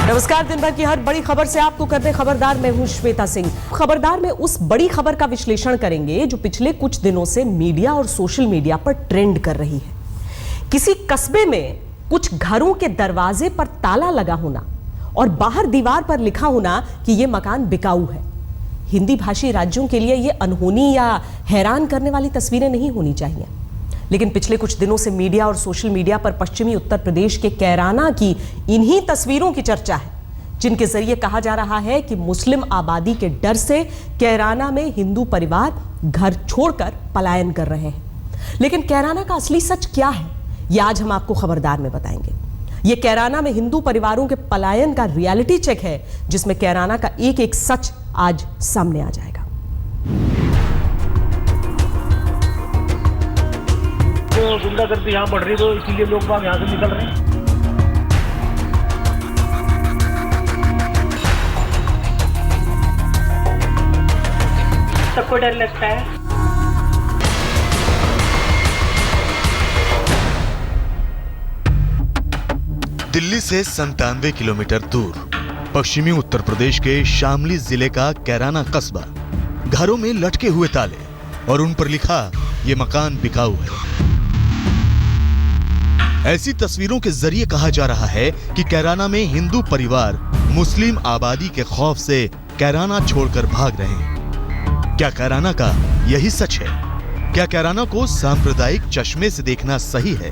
नमस्कार। दिन भर की हर बड़ी खबर से आपको करते खबरदार, मैं हूं श्वेता सिंह। खबरदार में उस बड़ी खबर का विश्लेषण करेंगे जो पिछले कुछ दिनों से मीडिया और सोशल मीडिया पर ट्रेंड कर रही है। किसी कस्बे में कुछ घरों के दरवाजे पर ताला लगा होना और बाहर दीवार पर लिखा होना कि यह मकान बिकाऊ है। हिंदी भाषी राज्यों के लिए यह अनहोनी या हैरान करने वाली तस्वीरें नहीं होनी चाहिए, लेकिन पिछले कुछ दिनों से मीडिया और सोशल मीडिया पर पश्चिमी उत्तर प्रदेश के कैराना की इन्हीं तस्वीरों की चर्चा है, जिनके जरिए कहा जा रहा है कि मुस्लिम आबादी के डर से कैराना में हिंदू परिवार घर छोड़कर पलायन कर रहे हैं। लेकिन कैराना का असली सच क्या है, यह आज हम आपको खबरदार में बताएंगे। यह कैराना में हिंदू परिवारों के पलायन का रियलिटी चेक है, जिसमें कैराना का एक एक सच आज सामने आ जाएगा। तो गुंडागर्दी यहाँ बढ़ रही, तो इसीलिए लोग बाग यहाँ से निकल रहे हैं। सबको डर लगता है। दिल्ली से 97 किलोमीटर दूर पश्चिमी उत्तर प्रदेश के शामली जिले का कैराना कस्बा। घरों में लटके हुए ताले और उन पर लिखा ये मकान बिकाऊ है। ऐसी तस्वीरों के जरिए कहा जा रहा है कि कैराना में हिंदू परिवार मुस्लिम आबादी के खौफ से कैराना छोड़कर भाग रहे हैं। क्या कैराना का यही सच है? क्या कैराना को सांप्रदायिक चश्मे से देखना सही है?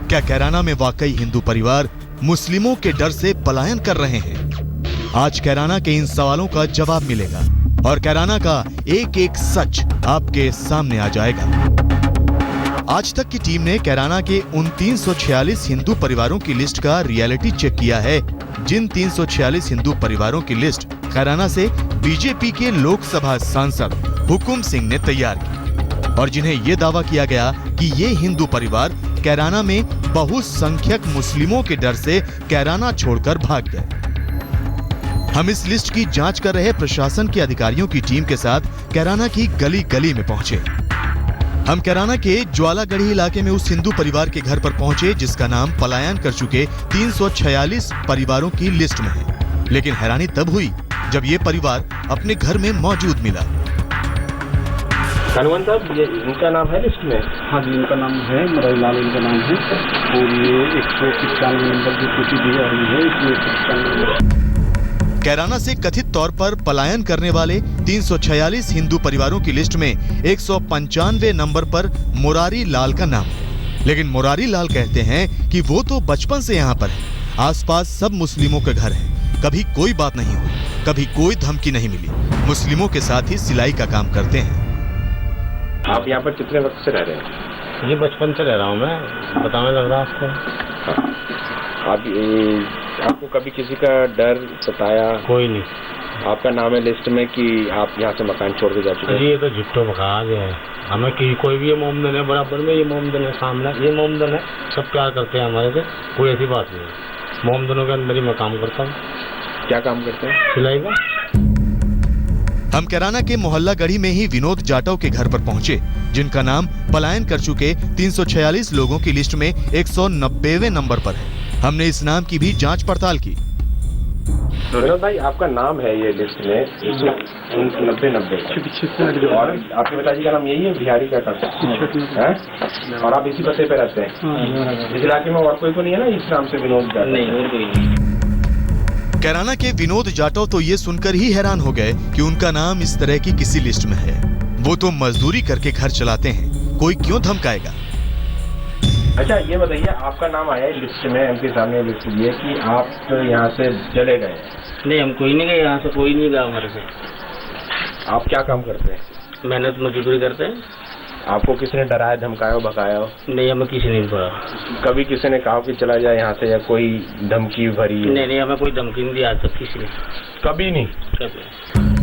क्या कैराना में वाकई हिंदू परिवार मुस्लिमों के डर से पलायन कर रहे हैं? आज कैराना के इन सवालों का जवाब मिलेगा और कैराना का एक एक सच आपके सामने आ जाएगा। आज तक की टीम ने कैराना के उन 346 हिंदू परिवारों की लिस्ट का रियलिटी चेक किया है, जिन 346 हिंदू परिवारों की लिस्ट कैराना से बीजेपी के लोकसभा सांसद हुकुम सिंह ने तैयार की और जिन्हें यह दावा किया गया कि ये हिंदू परिवार कैराना में बहुसंख्यक मुस्लिमों के डर से कैराना छोड़कर भाग गए। हम इस लिस्ट की जांच कर रहे प्रशासन के अधिकारियों की टीम के साथ कैराना की गली गली में पहुंचे। हम कैराना के ज्वालागढ़ी इलाके में उस हिंदू परिवार के घर पर पहुंचे जिसका नाम पलायन कर चुके 346 परिवारों की लिस्ट में है। लेकिन हैरानी तब हुई जब ये परिवार अपने घर में मौजूद मिला। हनुमान साहब, ये इनका नाम है लिस्ट में? हाँ जी, इनका नाम है मराई लाल, इनका नाम है और ये 195 नंबर की सूची दी जा रही है। इसमें 195 नंबर। कैराना से कथित तौर पर पलायन करने वाले 346 हिंदू परिवारों की लिस्ट में 195 नंबर पर मुरारी लाल का नाम है। लेकिन मुरारी लाल कहते हैं कि वो तो बचपन से यहाँ पर है। आसपास सब मुस्लिमों के घर हैं। कभी कोई बात नहीं हुई, कभी कोई धमकी नहीं मिली। मुस्लिमों के साथ ही सिलाई का काम करते हैं। आप यहाँ पर कितने वक्त से रह रहे हैं? ये बचपन से रह रहा हूँ मैं, बताने लग रहा आपको। आपको कभी किसी का डर सताया? कोई नहीं। आपका नाम है लिस्ट में कि आप यहाँ से मकान छोड़ के जा चुके हैं? जी, ये तो झुट्टो बकाज है। हमें कोई भी ये मोमदन है, बराबर में ये मोमदन है, सामने ये मोमदन है, सब प्यार करते हैं हमारे से, कोई ऐसी बात नहीं। मोमदनों के अंदर ही मैं काम करता हूँ। क्या काम करते हैं? सिलाई का। हम कैराना के मोहल्ला गढ़ी में ही विनोद जाटव के घर पर पहुंचे, जिनका नाम पलायन कर चुके 346 लोगों की लिस्ट में 190वें नंबर पर है। हमने इस नाम की भी जांच पड़ताल की। विनोद भाई, आपका नाम है ये लिस्ट में 190 और आपके पिताजी का नाम यही है? बिहारी का है? और आप इसी पते पे रहते हैं? इस इलाके में और कोई तो नहीं है ना इस नाम से विनोद जाटव? नहीं, और कोई नहीं। कैराना के विनोद जाटव तो ये सुनकर ही हैरान हो गए कि उनका नाम इस तरह की किसी लिस्ट में है। वो तो मजदूरी करके घर चलाते हैं, कोई क्यों धमकाएगा। अच्छा, ये बताइए, आपका नाम आया है लिस्ट में, एमपी साहब ने लिस्ट दी है कि आप तो यहाँ से चले गए? नहीं, हम कोई नहीं गए यहाँ से, कोई नहीं गया हमारे से। आप क्या काम करते हैं? मेहनत मजदूरी करते हैं। आपको किसी ने डराया, धमकाया, भगाया हो? नहीं, हमें किसी ने नहीं पड़ा। कभी किसी ने कहा कि चला जाए यहाँ से, या कोई धमकी भरी? नहीं, हमें कोई धमकी नहीं दी आज तक किसी ने। कभी नहीं? कभी।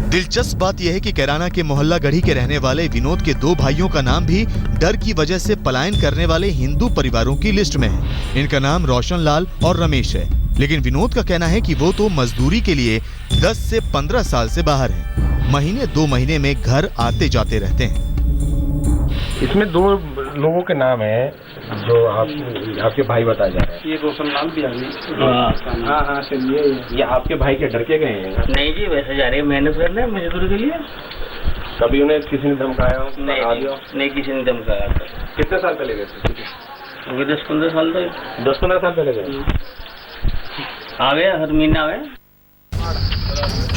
दिलचस्प बात यह है कि कैराना के मोहल्ला गढ़ी के रहने वाले विनोद के दो भाइयों का नाम भी डर की वजह से पलायन करने वाले हिंदू परिवारों की लिस्ट में है। इनका नाम रोशन लाल और रमेश है। लेकिन विनोद का कहना है कि वो तो मजदूरी के लिए 10 से 15 साल से बाहर है। महीने 2 महीने में घर आते जाते रहते हैं। इसमें दो लोगों के नाम है जो आपके भाई बताए जा रहे हैं। ये रोशनलाल बिहारी। हाँ चलिए, ये आपके भाई के डर के गए हैं? नहीं जी, वैसे जा रहे हैं मेहनत करने मजदूरी के लिए। कभी उन्हें किसी ने धमकाया हो? नहीं किसी ने धमकाया। कितने साल पहले गए थे? 10-15 साल तक। 10-15 साल पहले गए? आवे हर महीना आवे।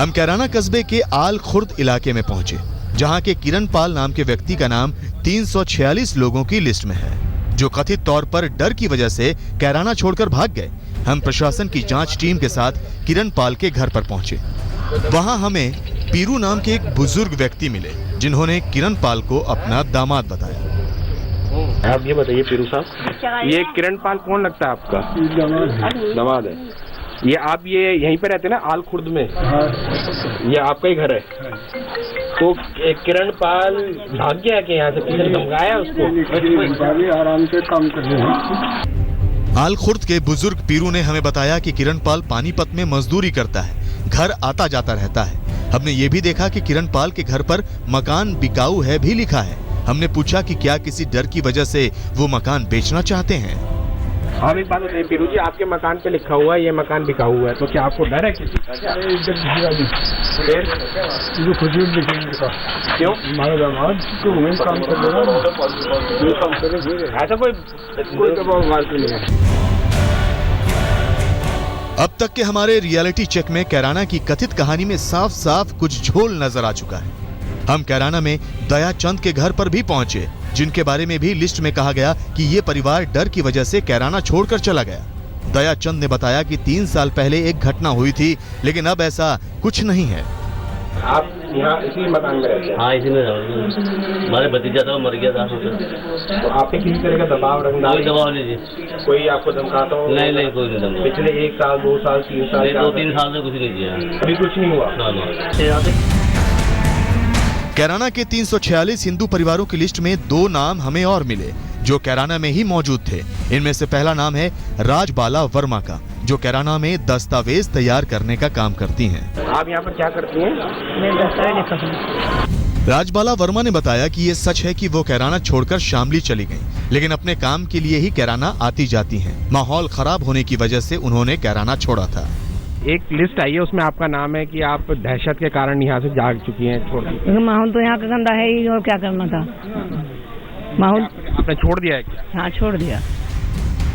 हम कैराना कस्बे के आल खुर्द इलाके में पहुंचे, जहां के किरण पाल नाम के व्यक्ति का नाम 346 लोगों की लिस्ट में है, जो कथित तौर पर डर की वजह से कैराना छोड़कर भाग गए। हम प्रशासन की जांच टीम के साथ किरण पाल के घर पर पहुंचे। वहां हमें पीरू नाम के एक बुजुर्ग व्यक्ति मिले, जिन्होंने किरण पाल को अपना दामाद बताया। आप ये बताइए पीरू साहब, ये किरण पाल कौन लगता है आपका? दामाद है। ये यहीं पे रहते हैं ना, आल खुर्द में? ये आपका ही घर है? तो किरण पाल भाग गया कि यहाँ से किसी ने धमकाया उसको? आराम से काम कर रहे हैं। आल खुर्द के बुजुर्ग पीरू ने हमें बताया कि किरण पाल पानीपत में मजदूरी करता है, घर आता जाता रहता है। हमने ये भी देखा कि किरण पाल के घर पर मकान बिकाऊ है भी लिखा है। हमने पूछा कि क्या किसी डर की वजह से वो मकान बेचना चाहते हैं। आप एक बात बताइए पीरू जी, आपके मकान पे लिखा हुआ है ये मकान बिकाऊ है, तो क्या आपको डर है किसी का? खुद ही लिखेंगे। क्यों? हमारे दामाद तो वही काम कर रहे हैं। ऐसा कोई दबाव नहीं है। अब तक के हमारे रियलिटी चेक में कैराना की कथित कहानी में साफ साफ कुछ झोल नजर आ चुका है। हम कैराना में दया चंद के घर पर भी पहुंचे, जिनके बारे में भी लिस्ट में कहा गया कि ये परिवार डर की वजह से कैराना छोड़कर चला गया। दया चंद ने बताया कि 3 साल पहले एक घटना हुई थी, लेकिन अब ऐसा कुछ नहीं है। आप यहाँ इसी मकान में रहते हैं? हाँ इसी में रहते। हमारे भतीजा था, मर गया था। तो आपके किसी तरह का दबाव रखना? कोई दबाव नहीं जी। कोई आपको धमकाता हो? नहीं कोई नहीं धमका। पिछले 1 साल 2 साल 3 साल? 2-3 साल से कुछ नहीं किया। अभी कुछ नहीं हुआ? कैराना के 346 हिंदू परिवारों की लिस्ट में 2 नाम हमें और मिले, जो कैराना में ही मौजूद थे। इनमें से पहला नाम है राजबाला वर्मा का, जो कैराना में दस्तावेज तैयार करने का काम करती हैं। आप यहाँ पर क्या करती हैं? मैं दस्तावेज लिखता हूँ। राजबाला वर्मा ने बताया कि ये सच है कि वो कैराना छोड़कर शामली चली गईं, लेकिन अपने काम के लिए ही कैराना आती जाती हैं। माहौल खराब होने की वजह से उन्होंने कैराना छोड़ा था। एक लिस्ट आई है, उसमें आपका नाम है कि आप दहशत के कारण यहाँ से जाग चुकी हैं, छोड़ दी। माहौल तो यहाँ का गंदा है ही, और क्या करना था। माहौल आपने छोड़ दिया है क्या? हाँ छोड़ दिया।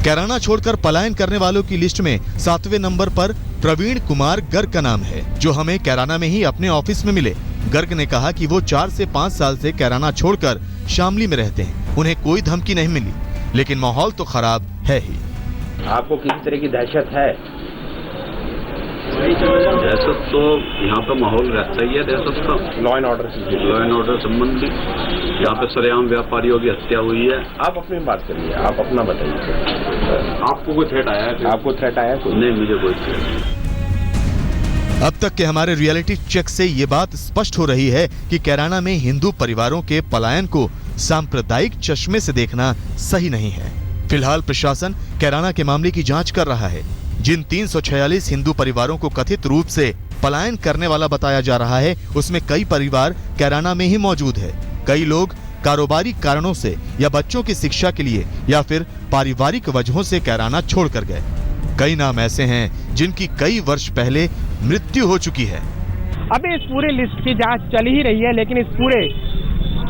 कैराना छोड़कर पलायन करने वालों की लिस्ट में 7वें नंबर पर प्रवीण कुमार गर्ग का नाम है, जो हमें कैराना में ही अपने ऑफिस में मिले। गर्ग ने कहा कि वो 4 से 5 साल से कैराना छोड़कर शामली में रहते हैं। उन्हें कोई धमकी नहीं मिली, लेकिन माहौल तो खराब है ही। आपको किसी तरह की दहशत है? दहशत तो यहाँ पे माहौल रहता ही है, दहशत का। लॉ एंड ऑर्डर संबंधी यहाँ पे सरेआम व्यापारियों की हत्या हुई है। आप अपनी बात करिए, आप अपना बताइए। आपको कोई थ्रेट आया है? आपको थ्रेट आया है? नहीं, मुझे कोई थ्रेट नहीं। अब तक के हमारे रियलिटी चेक से ये बात स्पष्ट हो रही है कि कैराना में हिंदू परिवारों के पलायन को सांप्रदायिक चश्मे से देखना सही नहीं है। फिलहाल प्रशासन कैराना के मामले की जांच कर रहा है। जिन 346 हिंदू परिवारों को कथित रूप से पलायन करने वाला बताया जा रहा है, उसमें कई परिवार कैराना में ही मौजूद है। कई लोग कारोबारी कारणों से या बच्चों की शिक्षा के लिए या फिर पारिवारिक वजहों से कैराना छोड़कर गए। कई नाम ऐसे हैं जिनकी कई वर्ष पहले मृत्यु हो चुकी है। अभी इस पूरे लिस्ट की जांच चल ही रही है, लेकिन इस पूरे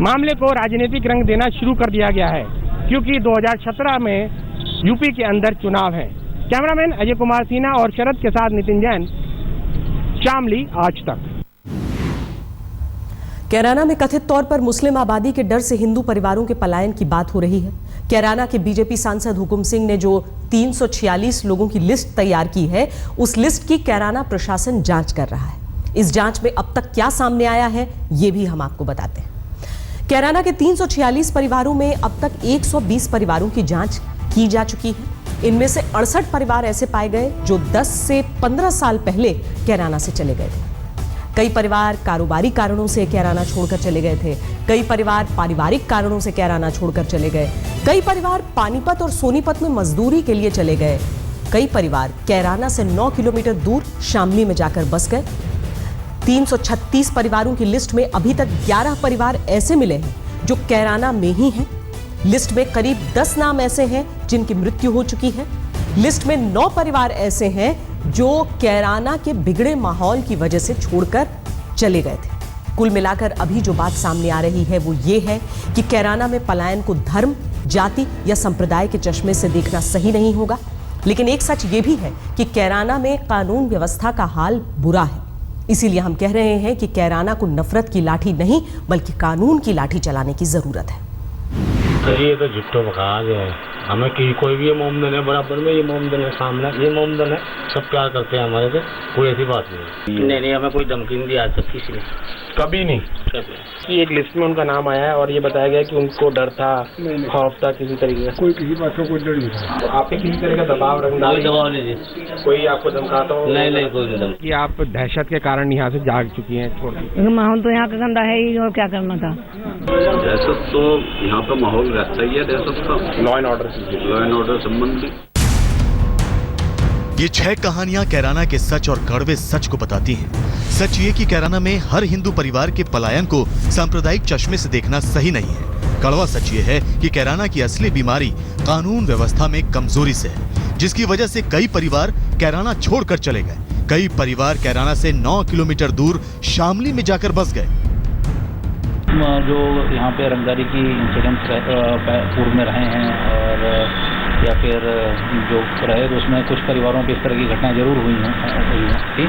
मामले को राजनीतिक रंग देना शुरू कर दिया गया है, क्योंकि 2017 में यूपी के अंदर चुनाव है। कैमरामैन अजय कुमार सिन्हा और शरद के साथ नितिन जैन, शामली आज तक। कैराना में कथित तौर पर मुस्लिम आबादी के डर से हिंदू परिवारों के पलायन की बात हो रही है। कैराना के बीजेपी सांसद हुकुम सिंह ने जो 346 लोगों की लिस्ट तैयार की है, उस लिस्ट की कैराना प्रशासन जांच कर रहा है। इस जांच में अब तक क्या सामने आया है, ये भी हम आपको बताते हैं। कैराना के 346 परिवारों में अब तक 120 परिवारों की जांच की जा चुकी है। इनमें से 68 परिवार ऐसे पाए गए जो 10 से 15 साल पहले कैराना से चले गए थे। कई परिवार कारोबारी कारणों से कैराना छोड़कर चले गए थे। कई परिवार पारिवारिक कारणों से कैराना छोड़कर चले गए। कई परिवार पानीपत और सोनीपत में मजदूरी के लिए चले गए। कई परिवार कैराना से 9 किलोमीटर दूर शामली में जाकर बस गए। 336 परिवारों की लिस्ट में अभी तक 11 परिवार ऐसे मिले हैं जो कैराना में ही हैं। लिस्ट में करीब 10 नाम ऐसे हैं जिनकी मृत्यु हो चुकी है। लिस्ट में 9 परिवार ऐसे हैं जो कैराना के बिगड़े माहौल की वजह से छोड़कर चले गए थे। कुल मिलाकर अभी जो बात सामने आ रही है वो ये है कि कैराना में पलायन को धर्म, जाति या संप्रदाय के चश्मे से देखना सही नहीं होगा। लेकिन एक सच ये भी है कि कैराना में कानून व्यवस्था का हाल बुरा है। इसीलिए हम कह रहे हैं कि कैराना को नफरत की लाठी नहीं बल्कि कानून की लाठी चलाने की जरूरत है। ये तो झुट्टो बकाज है। हमें कोई भी ये मोमदन है बराबर में, ये मोमदन है सामने, ये मोमदन है, सब प्यार करते हैं हमारे से, कोई ऐसी बात नहीं। नहीं हमें कोई धमकी नहीं दी आज तक किसी ने, कभी नहीं। कभी कि एक लिस्ट में उनका नाम आया है और ये बताया गया कि उनको डर था, खौफ था किसी तरीके का। कोई किसी बात का कोई डर नहीं था। तो आप पे किसी तरह का दबाव रखना, कोई दबाव नहीं दी, कोई आपको धमकाता हो? नहीं कोई नहीं धमकी। कि आप दहशत के कारण यहाँ से जाग चुकी हैं छोड़ के। माहौल तो यहाँ का गंदा है ही, और क्या करना था। दहशत तो यहाँ का माहौल रहता ही है, दहशत का, लॉ एंड ऑर्डर संबंधी। ये 6 कहानियां कैराना के सच और कड़वे सच को बताती हैं। सच ये कि कैराना में हर हिंदू परिवार के पलायन को सांप्रदायिक चश्मे से देखना सही नहीं है। कड़वा सच ये है कि कैराना की असली बीमारी कानून व्यवस्था में कमजोरी से है, जिसकी वजह से कई परिवार कैराना छोड़कर चले गए। कई परिवार कैराना से 9 किलोमीटर दूर शामली में जाकर बस गए। जो यहाँ पे रंगदारी की इंसिडेंट्स पूर्व में रहे हैं और या फिर जो रहे तो उसमें कुछ परिवारों की इस तरह की घटनाएं जरूर हुई हैं,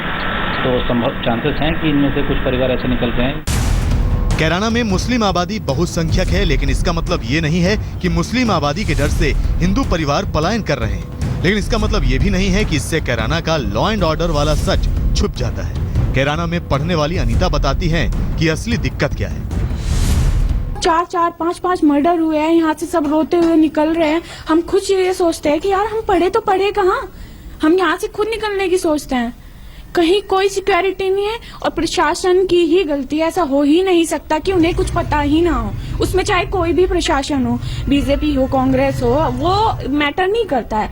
तो संभव चांसेस हैं कि इनमें से कुछ परिवार ऐसे निकल गए हैं। कैराना में मुस्लिम आबादी बहुसंख्यक है, लेकिन इसका मतलब ये नहीं है कि मुस्लिम आबादी के डर से हिंदू परिवार पलायन कर रहे हैं। लेकिन इसका मतलब ये भी नहीं है कि इससे कैराना का लॉ एंड ऑर्डर वाला सच छुप जाता है। कैराना में पढ़ने वाली अनीता बताती हैं कि असली दिक्कत क्या है। 4-4, 5-5 मर्डर हुए हैं, यहाँ से सब रोते हुए निकल रहे हैं। हम खुद ये सोचते हैं कि यार हम पढ़े तो पढ़े कहाँ, हम यहाँ से खुद निकलने की सोचते हैं। कहीं कोई सिक्योरिटी नहीं है और प्रशासन की ही गलती है। ऐसा हो ही नहीं सकता कि उन्हें कुछ पता ही ना हो। उसमें चाहे कोई भी प्रशासन हो, बीजेपी हो, कांग्रेस हो, वो मैटर नहीं करता है।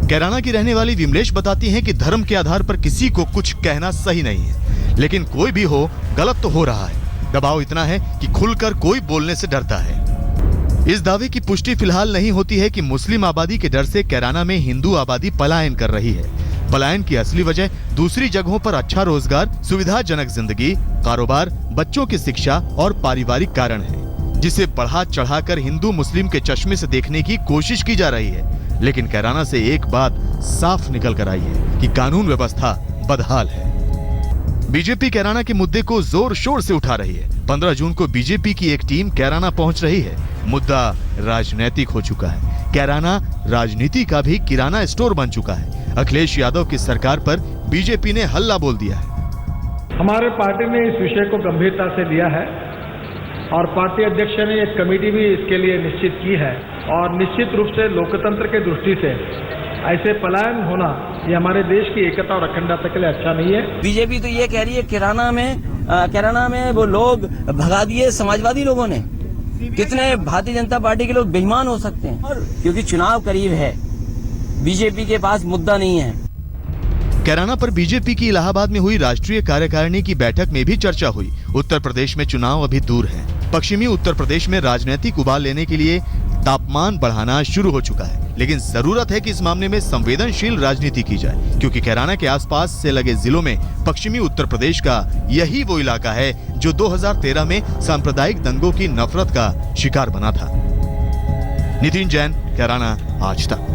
कैराना की रहने वाली विमलेश बताती हैं कि धर्म के आधार पर किसी को कुछ कहना सही नहीं है, लेकिन कोई भी हो गलत तो हो रहा है। दबाव इतना है कि खुलकर कोई बोलने से डरता है। इस दावे की पुष्टि फिलहाल नहीं होती है कि मुस्लिम आबादी के डर से कैराना में हिंदू आबादी पलायन कर रही है। पलायन की असली वजह दूसरी जगहों पर अच्छा रोजगार, सुविधाजनक जिंदगी, कारोबार, बच्चों की शिक्षा और पारिवारिक कारण है, जिसे बढ़ा चढ़ाकर हिंदू मुस्लिम के चश्मे से देखने की कोशिश की जा रही है। लेकिन कैराना से एक बात साफ निकल कर आई है कि कानून व्यवस्था बदहाल है। बीजेपी कैराना के मुद्दे को जोर शोर से उठा रही है। 15 जून को बीजेपी की एक टीम कैराना पहुंच रही है। मुद्दा राजनीतिक हो चुका है। कैराना राजनीति का भी किराना स्टोर बन चुका है। अखिलेश यादव की सरकार पर बीजेपी ने हल्ला बोल दिया है। हमारे पार्टी ने इस विषय को गंभीरता से लिया है और पार्टी अध्यक्ष ने एक कमेटी भी इसके लिए निश्चित की है और निश्चित रूप से लोकतंत्र के दृष्टि से ऐसे पलायन होना ये हमारे देश की एकता और अखंडता के लिए अच्छा नहीं है। बीजेपी तो ये कह रही है कैराना में वो लोग भगा दिए समाजवादी लोगों ने। कितने भारतीय जनता पार्टी के लोग बेईमान हो सकते हैं, क्योंकि चुनाव करीब है, बीजेपी के पास मुद्दा नहीं है। कैराना पर बीजेपी की इलाहाबाद में हुई राष्ट्रीय कार्यकारिणी की बैठक में भी चर्चा हुई। उत्तर प्रदेश में चुनाव अभी दूर है। पश्चिमी उत्तर प्रदेश में राजनीतिक उबाल लेने के लिए तापमान बढ़ाना शुरू हो चुका है, लेकिन जरूरत है कि इस मामले में संवेदनशील राजनीति की जाए, क्योंकि कैराना के आसपास से लगे जिलों में पश्चिमी उत्तर प्रदेश का यही वो इलाका है जो 2013 में सांप्रदायिक दंगों की नफरत का शिकार बना था। नितिन जैन, कैराना, आज तक।